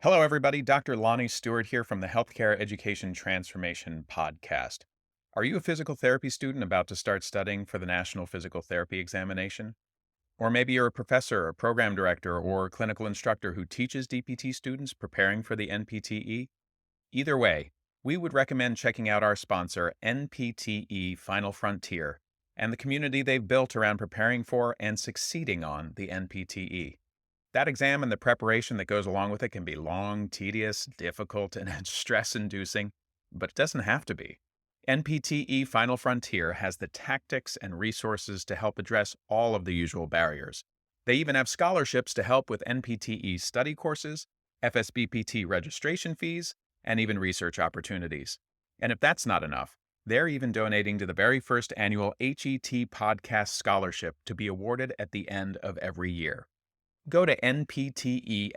Hello, everybody. Dr. Lonnie Stewart here from the Healthcare Education Transformation Podcast. Are you a physical therapy student about to start studying for the National Physical Therapy Examination? Or maybe you're a professor, a program director, or clinical instructor who teaches DPT students preparing for the NPTE? Either way, we would recommend checking out our sponsor, NPTE Final Frontier, and the community they've built around preparing for and succeeding on the NPTE. That exam and the preparation that goes along with it can be long, tedious, difficult, and stress inducing, but it doesn't have to be. NPTE Final Frontier has the tactics and resources to help address all of the usual barriers. They even have scholarships to help with NPTE study courses, FSBPT registration fees, and even research opportunities. And if that's not enough, they're even donating to the very first annual HET Podcast Scholarship to be awarded at the end of every year. Go to npteff.com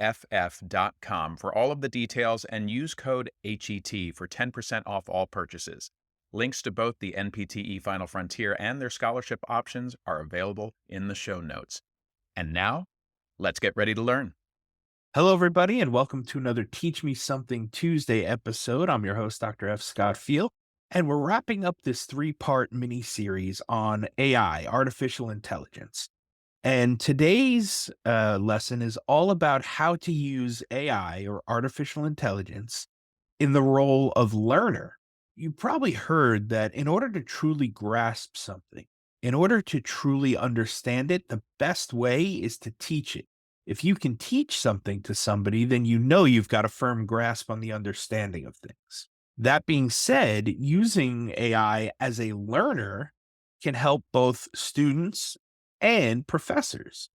for all of the details and use code HET for 10% off all purchases. Links to both the NPTE Final Frontier and their scholarship options are available in the show notes. And now, let's get ready to learn. Hello, everybody, and welcome to another Teach Me Something Tuesday episode. I'm your host, Dr. F. Scott Feil, and we're wrapping up this three-part mini-series on AI, artificial intelligence. And today's lesson is all about how to use AI or artificial intelligence in the role of learner. You probably heard that in order to truly grasp something, in order to truly understand it, the best way is to teach it. If you can teach something to somebody, then you know you've got a firm grasp on the understanding of things. That being said, using AI as a learner can help both students and professors.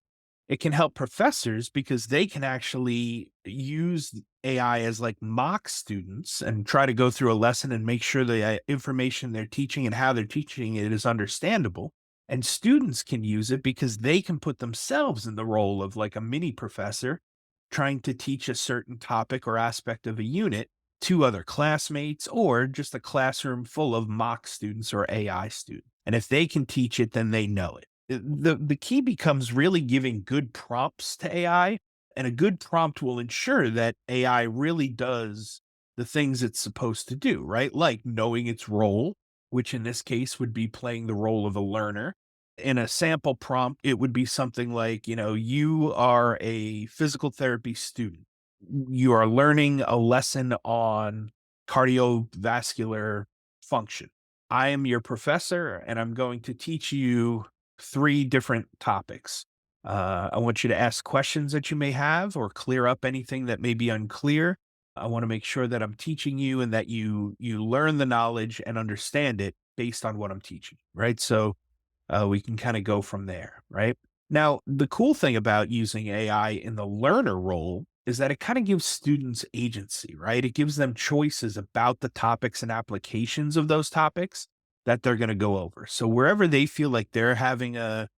It can help professors because they can actually use AI as like mock students and try to go through a lesson and make sure the information they're teaching and how they're teaching it is understandable. And students can use it because they can put themselves in the role of like a mini professor trying to teach a certain topic or aspect of a unit to other classmates or just a classroom full of mock students or AI students. And if they can teach it, then they know it. The key becomes really giving good prompts to AI, and a good prompt will ensure that AI really does the things it's supposed to do, right? Like knowing its role, which in this case would be playing the role of a learner. In a sample prompt, it would be something like, you are a physical therapy student. You are learning a lesson on cardiovascular function. I am your professor, and I'm going to teach you three different topics. I want you to ask questions that you may have or clear up anything that may be unclear. I want to make sure that I'm teaching you and that you learn the knowledge and understand it based on what I'm teaching, right? So we can kind of go from there, right? Now, the cool thing about using AI in the learner role is that it kind of gives students agency, right? It gives them choices about the topics and applications of those topics that they're going to go over. So wherever they feel like they're having a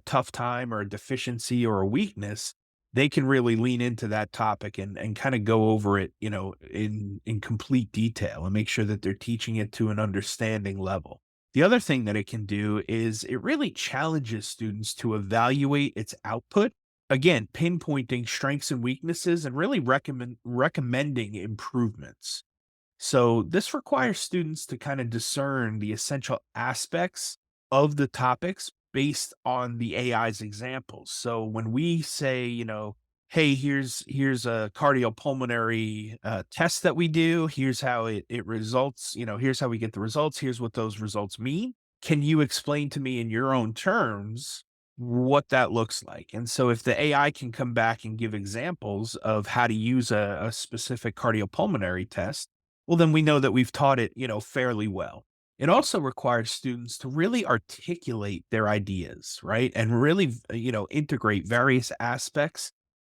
tough time or a deficiency or a weakness, they can really lean into that topic and kind of go over it, in complete detail and make sure that they're teaching it to an understanding level. The other thing that it can do is it really challenges students to evaluate its output. Again, pinpointing strengths and weaknesses and really recommending improvements. So this requires students to kind of discern the essential aspects of the topics based on the AI's examples. So when we say, hey, here's a cardiopulmonary test that we do. Here's how it results. Here's how we get the results. Here's what those results mean. Can you explain to me in your own terms what that looks like? And so if the AI can come back and give examples of how to use a specific cardiopulmonary test, well, then we know that we've taught it, fairly well. It also requires students to really articulate their ideas, right? And really, integrate various aspects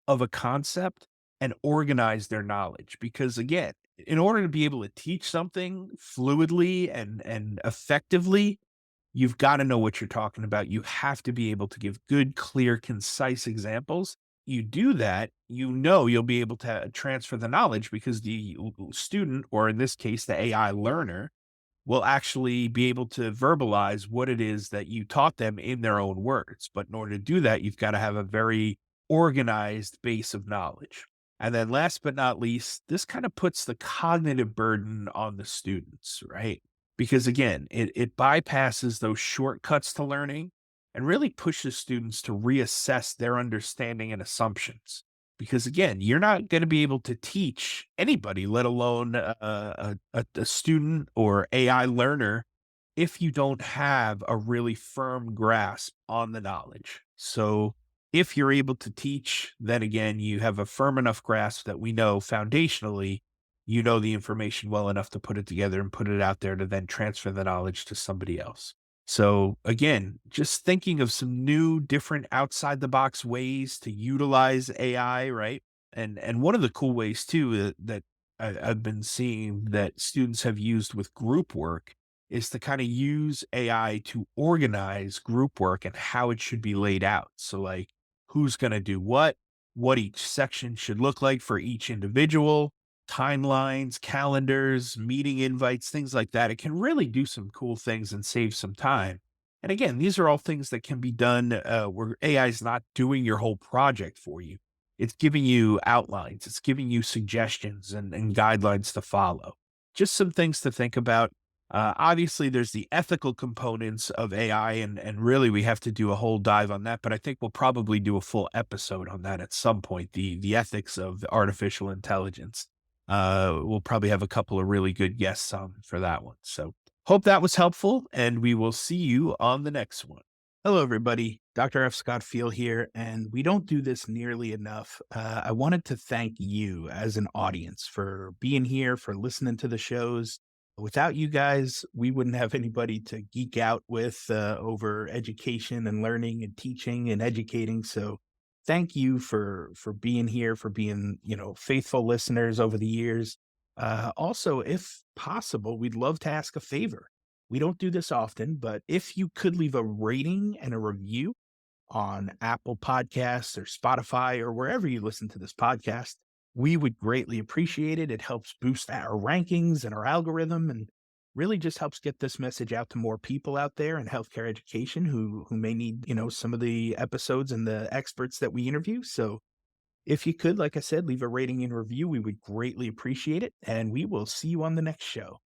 of a concept and organize their knowledge. Because again, in order to be able to teach something fluidly and effectively, you've got to know what you're talking about. You have to be able to give good, clear, concise examples. You do that, you'll be able to transfer the knowledge because the student, or in this case, the AI learner, will actually be able to verbalize what it is that you taught them in their own words. But in order to do that, you've got to have a very organized base of knowledge. And then last but not least, this kind of puts the cognitive burden on the students, right? Because again, it bypasses those shortcuts to learning and really pushes students to reassess their understanding and assumptions. Because again, you're not going to be able to teach anybody, let alone a student or AI learner, if you don't have a really firm grasp on the knowledge. So, if you're able to teach, then again, you have a firm enough grasp that we know foundationally, you know the information well enough to put it together and put it out there to then transfer the knowledge to somebody else. So, again, just thinking of some new, different outside the box ways to utilize AI, right? And one of the cool ways too that I've been seeing that students have used with group work is to kind of use AI to organize group work and how it should be laid out. So, like, who's going to do what each section should look like for each individual, timelines, calendars, meeting invites, things like that. It can really do some cool things and save some time. And again, these are all things that can be done where AI is not doing your whole project for you. It's giving you outlines, it's giving you suggestions and guidelines to follow. Just some things to think about. Obviously, there's the ethical components of AI, and really we have to do a whole dive on that. But I think we'll probably do a full episode on that at some point. The ethics of artificial intelligence. We'll probably have a couple of really good guests on for that one. So hope that was helpful, and we will see you on the next one. Hello, everybody. Dr. F. Scott Feil here, and we don't do this nearly enough. I wanted to thank you as an audience for being here, for listening to the shows. Without you guys, we wouldn't have anybody to geek out with over education and learning and teaching and educating. So, thank you for being here, for being faithful listeners over the years. Also, if possible, we'd love to ask a favor. We don't do this often, but if you could leave a rating and a review on Apple Podcasts or Spotify or wherever you listen to this podcast, we would greatly appreciate it. It helps boost our rankings and our algorithm and really just helps get this message out to more people out there in healthcare education who may need, some of the episodes and the experts that we interview. So if you could, like I said, leave a rating and review, we would greatly appreciate it. And we will see you on the next show.